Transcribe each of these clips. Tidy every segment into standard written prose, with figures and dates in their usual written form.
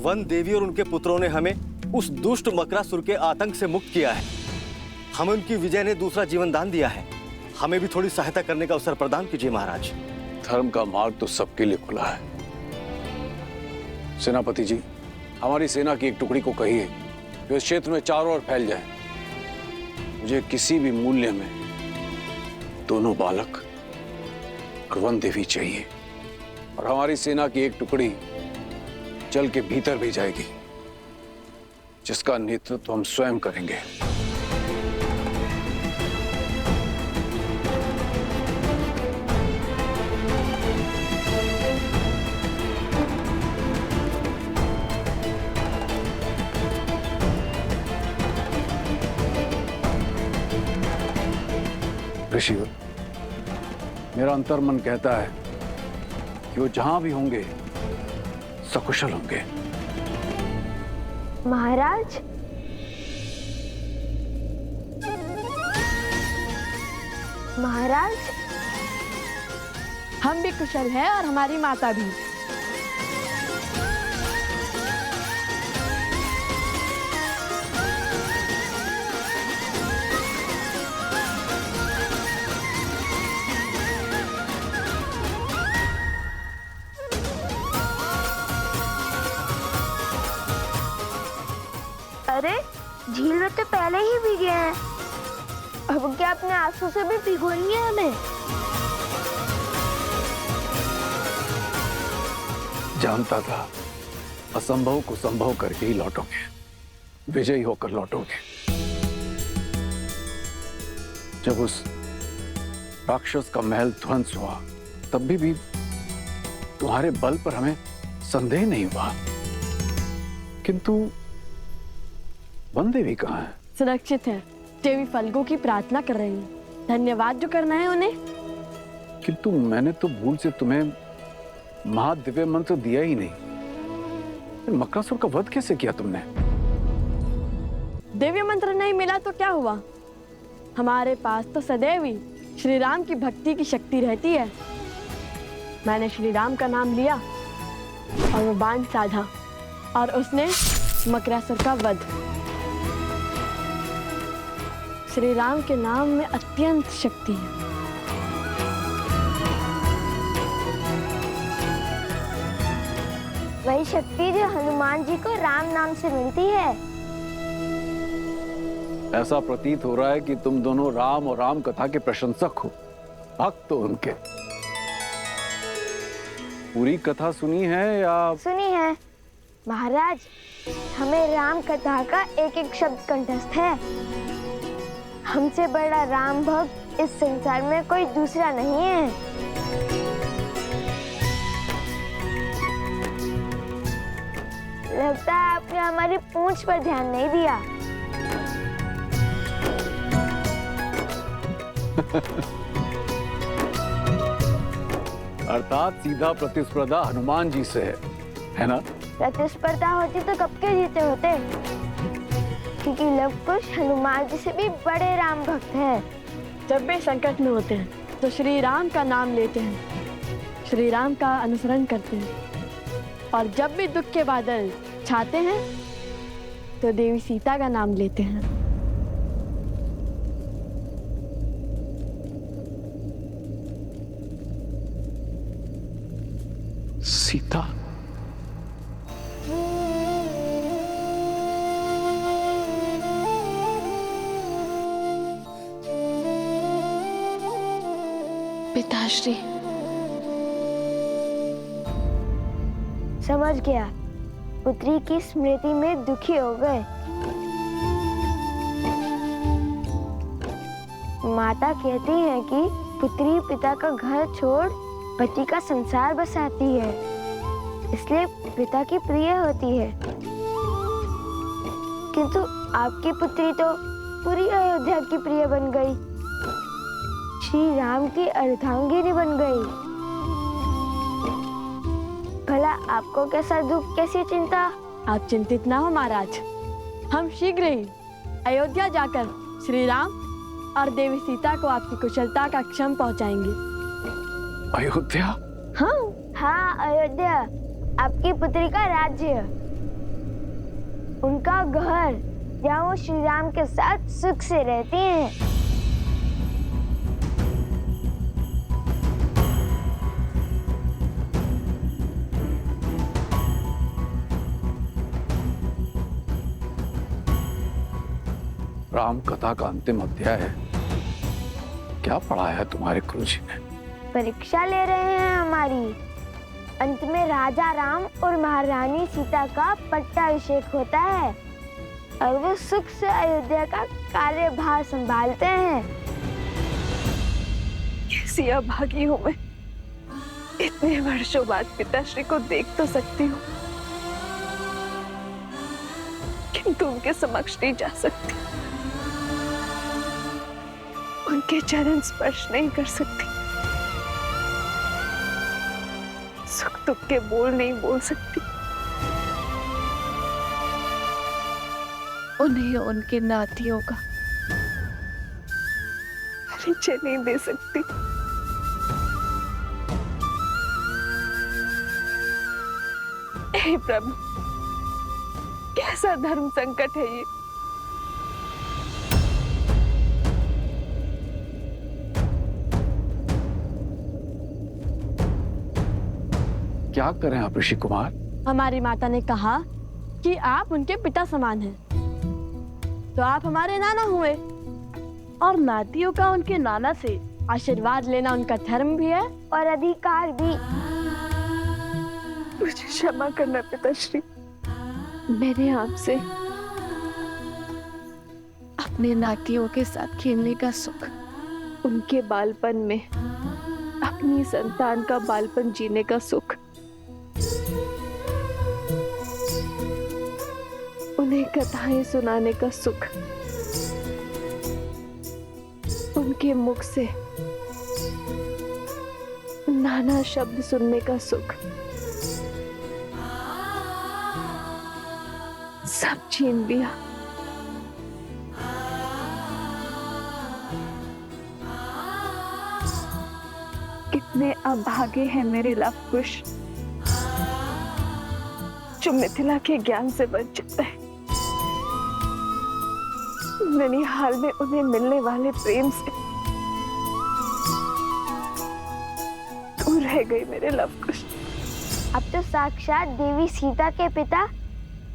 One देवी और उनके पुत्रों ने हमें उस दुष्ट मकरासुर के आतंक से मुक्त किया है। हमें उनकी विजय ने दूसरा जीवन दान दिया है। हमें भी थोड़ी सहायता करने का अवसर प्रदान कीजिए महाराज। धर्म का मार्ग तो सबके लिए खुला है। सेनापति जी, हमारी सेना की एक टुकड़ी को कहिए कि इस क्षेत्र में चारों ओर फैल जाए। मुझे किसी भी मूल्य में दोनों बालक और वन देवी चाहिए। और हमारी सेना की एक टुकड़ी जल के भीतर भी जाएगी, जिसका नेतृत्व हम स्वयं करेंगे। ऋषिवर, मेरा अंतर्मन कहता है कि वो जहां भी होंगे सकुशल होंगे। महाराज, महाराज, हम भी कुशल हैं और हमारी माता भी। अरे झील में तो पहले ही भीगे हैं, अब क्या अपने आंसू से भी भिगोनी है हमें? जानता था असंभव को संभव करके ही लौटोगे, विजयी होकर लौटोगे। जब उस राक्षस का महल ध्वंस हुआ तब भी तुम्हारे बल पर हमें संदेह नहीं हुआ, किंतु वन देवी कहाँ है? सुरक्षित है। देवी फल्गु की प्रार्थना कर रही है। धन्यवाद जो करना है उन्हें। किंतु मैंने तो भूल से तुम्हें महादिव्य मंत्र दिया ही नहीं। मकरासुर का वध कैसे किया तुमने? दिव्य मंत्र नहीं मिला तो क्या हुआ? हमारे पास तो सदैव ही श्री राम की भक्ति की शक्ति रहती है। मैंने श्री राम का नाम लिया और वो बाण साधा और उसने मकरासुर का वध। श्री राम के नाम में अत्यंत शक्ति है। वही शक्ति जो हनुमान जी को राम नाम से मिलती है। ऐसा प्रतीत हो रहा है कि तुम दोनों राम और राम कथा के प्रशंसक हो, भक्त हो उनके। पूरी कथा सुनी है या? सुनी है महाराज, हमें राम कथा का एक एक शब्द कंठस्थ है। हमसे बड़ा राम भक्त इस संसार में कोई दूसरा नहीं है। लगता है आपने हमारी पूंछ पर ध्यान नहीं दिया। अर्थात सीधा प्रतिस्पर्धा हनुमान जी से है ना? प्रतिस्पर्धा होती तो कब के जीते होते, क्योंकि लव कुश हनुमान जी से भी बड़े राम भक्त हैं। जब भी संकट में होते हैं तो श्री राम का नाम लेते हैं, श्री राम का अनुसरण करते हैं, और जब भी दुख के बादल छाते हैं तो देवी सीता का नाम लेते हैं। सीता? पिताश्री। समझ गया, पुत्री की स्मृति में दुखी हो गए। माता कहती है कि पुत्री पिता का घर छोड़ पति का संसार बसाती है, इसलिए पिता की प्रिय होती है। किंतु आपकी पुत्री तो पूरी अयोध्या की प्रिय बन गई, श्री राम की अर्धांगिनी बन गई। भला आपको कैसा दुख, कैसी चिंता? आप चिंतित ना हो महाराज, हम शीघ्र ही अयोध्या जाकर श्री राम और देवी सीता को आपकी कुशलता का क्षम पहुंचाएंगे। अयोध्या? हाँ हाँ, अयोध्या, आपकी पुत्री का राज्य। उनका घर, जहाँ वो श्री राम के साथ सुख से रहती हैं। राम कथा का अंतिम अध्याय है। क्या पढ़ाया है तुम्हारे गुरुजी ने? परीक्षा ले रहे हैं हमारी। अंत में राजा राम और महारानी सीता का पट्टाभिषेक होता है और वो सुख से अयोध्या का कार्यभार संभालते हैं। कैसी अभागी हूँ मैं। इतने वर्षों बाद पिताश्री को देख तो सकती हूँ, किंतु उनके समक्ष नहीं जा सकती, उनके चरण स्पर्श नहीं कर सकती, सुख दुख के बोल नहीं बोल सकती, उन्हें उनके नातियों का परिचय नहीं दे सकती। हे प्रभु, कैसा धर्म संकट है ये। क्या करें आप ऋषि कुमार? हमारी माता ने कहा कि आप उनके पिता समान हैं, तो आप हमारे नाना हुए और नातियों का उनके नाना से आशीर्वाद लेना उनका धर्म भी है और अधिकार भी। मुझे क्षमा करना पिताश्री, मैंने आपसे अपने नातियों के साथ खेलने का सुख, उनके बालपन में अपनी संतान का बालपन जीने का सुख, उन्हें कथाएं सुनाने का सुख, उनके मुख से नाना शब्द सुनने का सुख सब छीन लिया। कितने अभागे हैं मेरे लवकुश, जो मिथिला के ज्ञान से वंचित है। ननिहाल में उन्हें मिलने वाले प्रेम से दूर रह गए मेरे लवकुश। अब तो साक्षात देवी सीता के पिता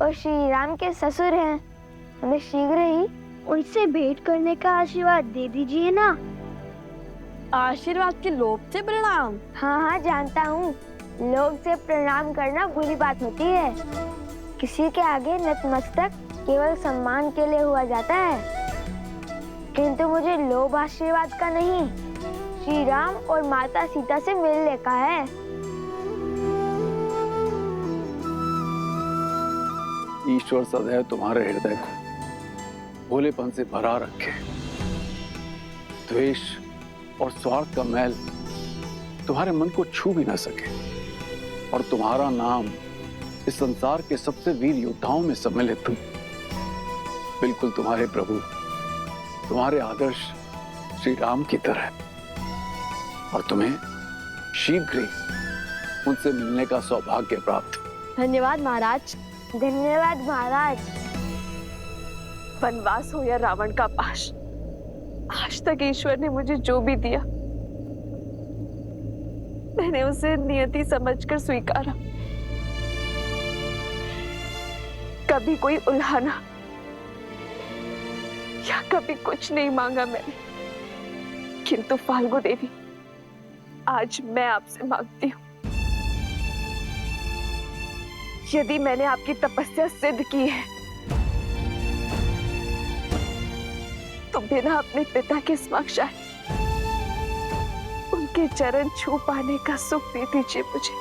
और श्री राम के ससुर हैं। हमें शीघ्र ही उनसे भेंट करने का आशीर्वाद दे दीजिए ना। आशीर्वाद के लोभ से प्रणाम। हाँ हाँ जानता हूँ, लोग से प्रणाम करना बुरी बात होती है। किसी के आगे नतमस्तक केवल सम्मान के लिए हुआ जाता है, किंतु मुझे लोभ आशीर्वाद का नहीं, श्री राम और माता सीता से मिलने का है। ईश्वर सदैव तुम्हारे हृदय को भोलेपन से भरा रखे। द्वेष और स्वार्थ का मैल तुम्हारे मन को छू भी ना सके, और तुम्हारा नाम इस संसार के सबसे वीर योद्धाओं में सम्मिलित तुम, बिल्कुल तुम्हारे प्रभु, तुम्हारे आदर्श श्री राम की तरह, और तुम्हें शीघ्र ही उनसे मिलने का सौभाग्य प्राप्त। धन्यवाद महाराज। धन्यवाद महाराज। वनवास हो या रावण का पाश, आज तक ईश्वर ने मुझे जो भी दिया मैंने उसे नियति समझकर स्वीकारा। कभी कोई उल्हाना या कभी कुछ नहीं मांगा मैंने, किंतु फाल्गु देवी, आज मैं आपसे मांगती हूँ, यदि मैंने आपकी तपस्या सिद्ध की है तो बिना अपने पिता के समक्ष आए उनके चरण छू पाने का सुख दे दीजिए मुझे।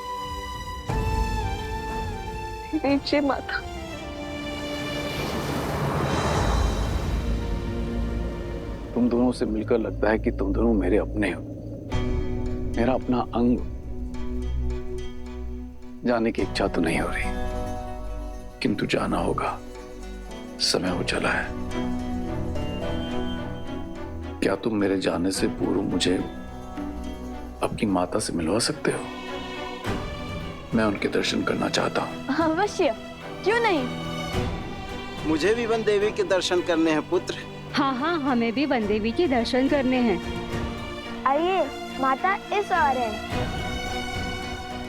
दीजिए माता। तुम दोनों से मिलकर लगता है कि तुम दोनों मेरे अपने हो, मेरा अपना अंग। जाने की इच्छा तो नहीं हो रही, किंतु जाना होगा, समय हो चला है। क्या तुम मेरे जाने से पूर्व मुझे अपनी माता से मिलवा सकते हो? मैं उनके दर्शन करना चाहता हूँ। अवश्य, क्यों नहीं। मुझे भी वन देवी के दर्शन करने हैं पुत्र। हाँ हाँ, हमें भी वन देवी के दर्शन करने हैं। आइए, माता इस ओर है।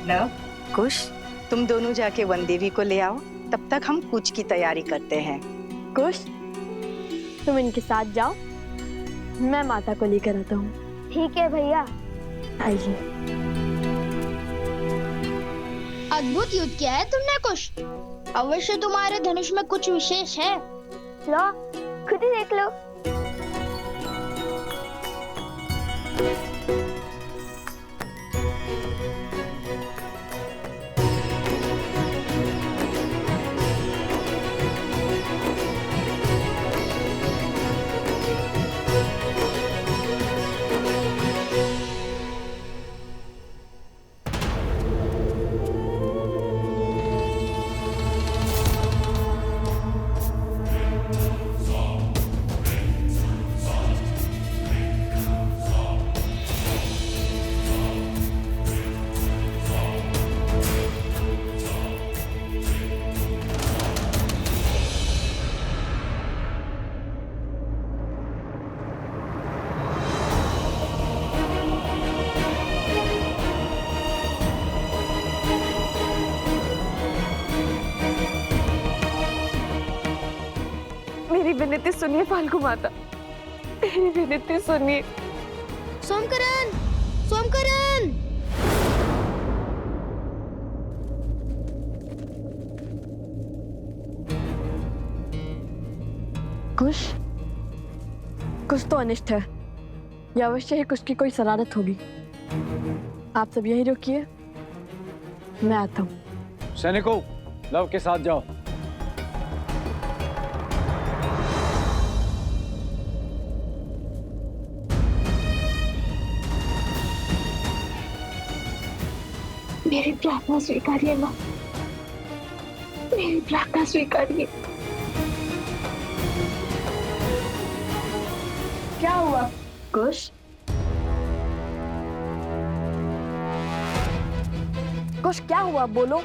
लव, कुश, तुम दोनों जाके वन देवी को ले आओ, तब तक हम कूच की तैयारी करते हैं। कुश, तुम इनके साथ जाओ, मैं माता को लेकर आता हूँ। ठीक है भैया। आइए। अद्भुत युद्ध किया है तुमने कुश। अवश्य तुम्हारे धनुष में कुछ विशेष है। लो, खुद ही देख लो। मेरी विनती सुनिए फाल्गु माता, मेरी विनती सुनिए। सोमकरण, सोमकरण। कुश, कुछ तो अनिष्ट है। यह अवश्य ही कुछ की कोई शरारत होगी। आप सब यहीं रुकिए, मैं आता हूँ। सैनिकों, लव के साथ जाओ। मेरी प्रार्थना स्वीकारिए माँ, मेरी प्रार्थना स्वीकारिए। क्या हुआ कुश? कुश क्या हुआ, बोलो।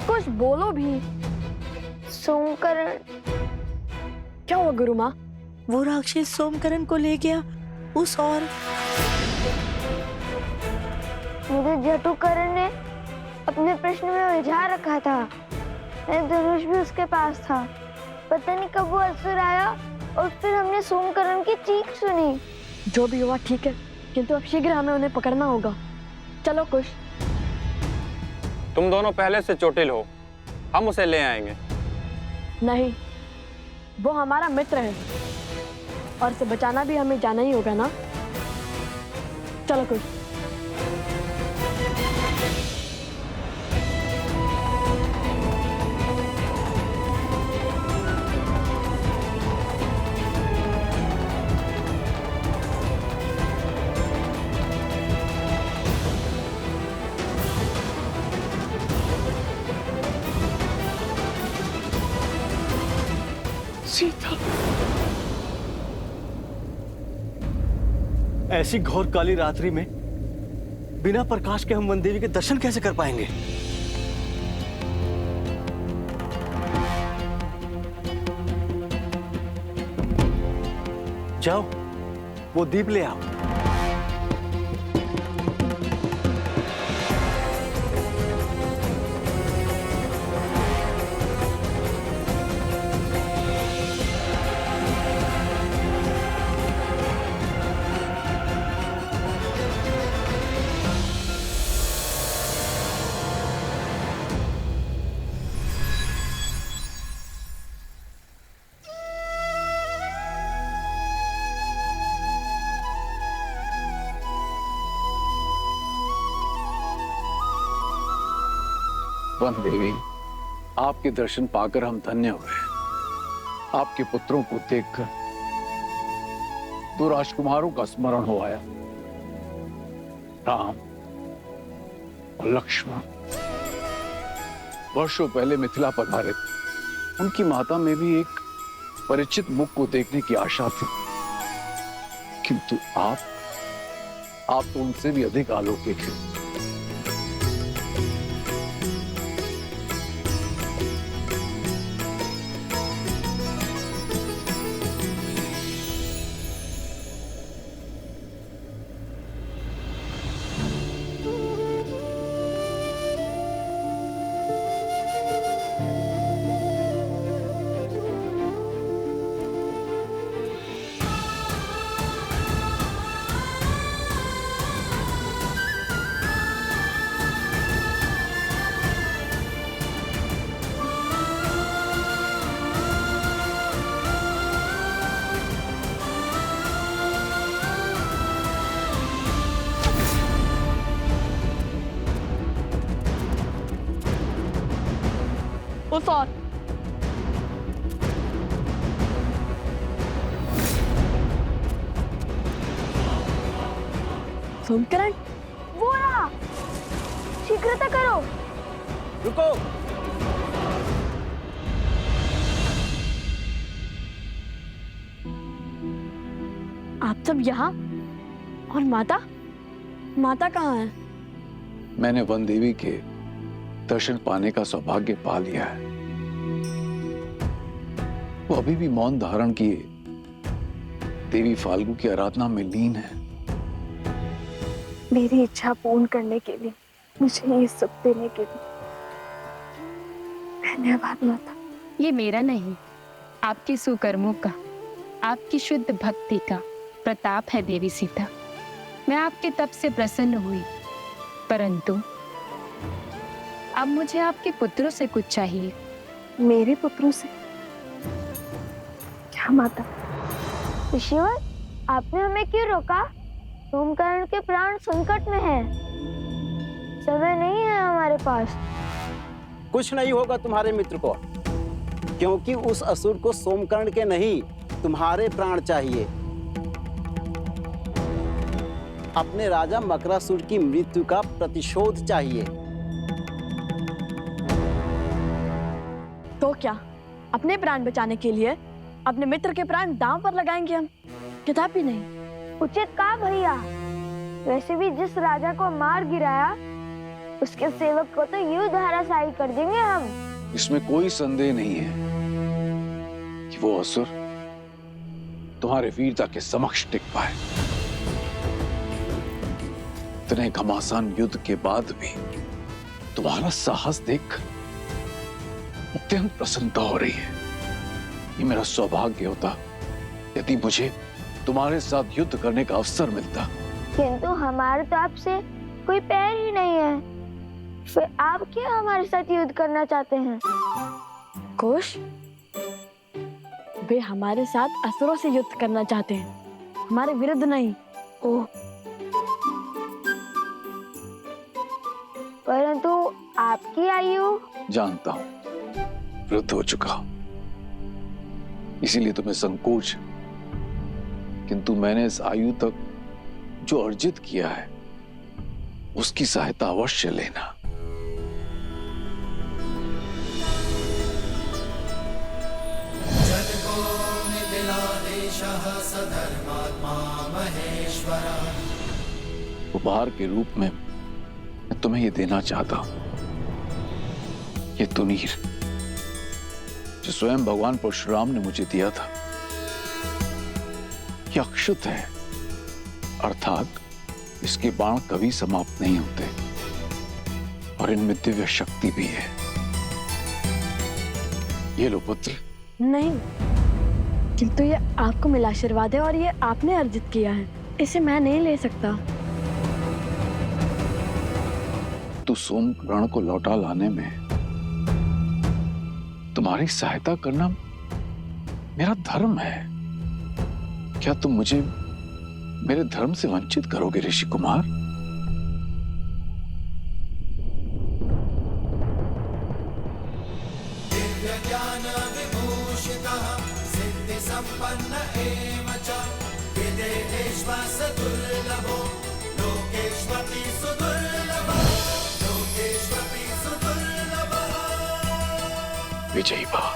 कुछ बोलो भी। सोमकरण। क्या हुआ गुरु माँ? वो राक्षस सोमकरण को ले गया उस और मुझे जटुकरण ने अपने प्रश्न में उलझा रखा था। मेरा धनुष भी उसके पास था। पता नहीं कब वो असुर आया और फिर हमने सोमकरण की चीख सुनी। जो भी हुआ ठीक है, किंतु अब शीघ्र हमें उन्हें पकड़ना होगा। चलो कुश। तुम दोनों पहले से चोटिल हो, हम उसे ले आएंगे। नहीं, वो हमारा मित्र है और उसे बचाना भी हमें जाना ही होगा ना। चलो कुश। ऐसी घोर काली रात्रि में बिना प्रकाश के हम वन देवी के दर्शन कैसे कर पाएंगे? जाओ, वो दीप ले आओ। वन देवी, आपके दर्शन पाकर हम धन्य हुए। आपके पुत्रों को देखकर दो राजकुमारों का स्मरण हो आया, राम और लक्ष्मण। वर्षों पहले मिथिला पधारे, उनकी माता में भी एक परिचित मुख को देखने की आशा थी, किंतु आप तो उनसे भी अधिक अलौकिक हैं। उस और सोमकरण, वो रहा, शीघ्रता करो। रुको। आप सब यहाँ? और माता? माता कहाँ है? मैंने वन देवी के दर्शन पाने का सौभाग्य पा लिया है। वो अभी भी मौन धारण किए देवी फाल्गु की आराधना में लीन है। मेरी इच्छा पूर्ण करने के लिए, मुझे ये सुख देने के लिए धन्यवाद माता। ये मेरा नहीं, आपके सुकर्मों का, आपकी शुद्ध भक्ति का प्रताप है देवी सीता। मैं आपके तप से प्रसन्न हुई, परंतु अब मुझे आपके पुत्रों से कुछ चाहिए। मेरे पुत्रों से? क्या माता? ऋषिवर, आपने हमें क्यों रोका? सोमकर्ण के प्राण संकट में हैं। समय नहीं है हमारे पास। कुछ नहीं होगा तुम्हारे मित्र को, क्योंकि उस असुर को सोमकर्ण के नहीं तुम्हारे प्राण चाहिए। अपने राजा मकरासुर की मृत्यु का प्रतिशोध चाहिए। तो क्या अपने प्राण बचाने के लिए अपने मित्र के प्राण दांव पर लगाएंगे हम? कदापि नहीं। उचित कहा भैया। वैसे भी जिस राजा को मार गिराया, उसके सेवक को तो यूं धराशायी कर देंगे हम। इसमें कोई संदेह नहीं है कि वो असुर तुम्हारे वीरता के समक्ष टिक पाए। इतने घमासान युद्ध के बाद भी तुम्हारा साहस देख अत्यंत प्रसन्नता हो रही है। ये मेरा सौभाग्य होता यदि मुझे तुम्हारे साथ युद्ध करने का अवसर मिलता। किंतु हमारे तो आपसे कोई पैर ही नहीं है, फिर आप क्या हमारे साथ युद्ध करना चाहते हैं? कुश, वे हमारे साथ असुरों से युद्ध करना चाहते हैं, हमारे विरुद्ध नहीं। ओह, परंतु आपकी आयु? जानता हूं, वृद्ध हो चुका हूं, इसीलिए तुम्हें संकोच। किंतु मैंने इस आयु तक जो अर्जित किया है उसकी सहायता अवश्य लेना। उपहार के रूप में मैं तुम्हें ये देना चाहता हूं, ये तुनीर जो स्वयं भगवान परशुराम ने मुझे दिया था। ये अक्षुत है, अर्थात इसके बाण कभी समाप्त नहीं होते और इनमें दिव्य शक्ति भी है। ये लो पुत्र। नहीं, किंतु ये आपको मिला आशीर्वाद है और ये आपने अर्जित किया है, इसे मैं नहीं ले सकता। तू सोमकर्ण को लौटा लाने में तुम्हारी सहायता करना मेरा धर्म है। क्या तुम मुझे मेरे धर्म से वंचित करोगे ऋषि कुमार? विजयी भव।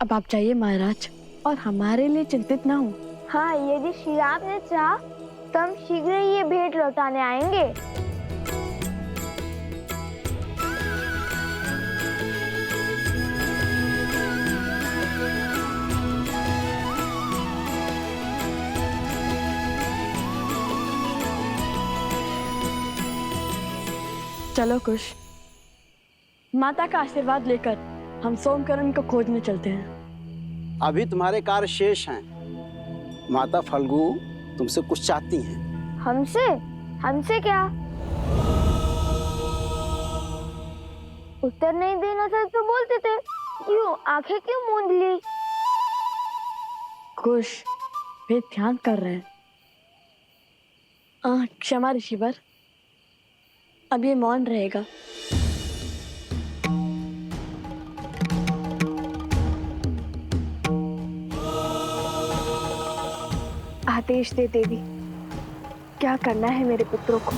अब आप जाइए महाराज, और हमारे लिए चिंतित ना हो। हाँ, यदि श्री राम ने चाहा तो हम शीघ्र ही ये भेंट लौटाने आएंगे। चलो कुश, माता का आशीर्वाद लेकर हम सोमकर्ण को खोजने चलते हैं। अभी तुम्हारे कार्य शेष हैं। माता फल्गु तुमसे कुछ चाहती हैं। हमसे? हमसे क्या? उत्तर नहीं देना था तो बोलते थे, क्यों आंखें क्यों मूंद ली? कुश, वे ध्यान कर रहे हैं। क्षमा ऋषिवर, अब ये मौन रहेगा। आदेश दे देवी, क्या करना है मेरे पुत्रों को।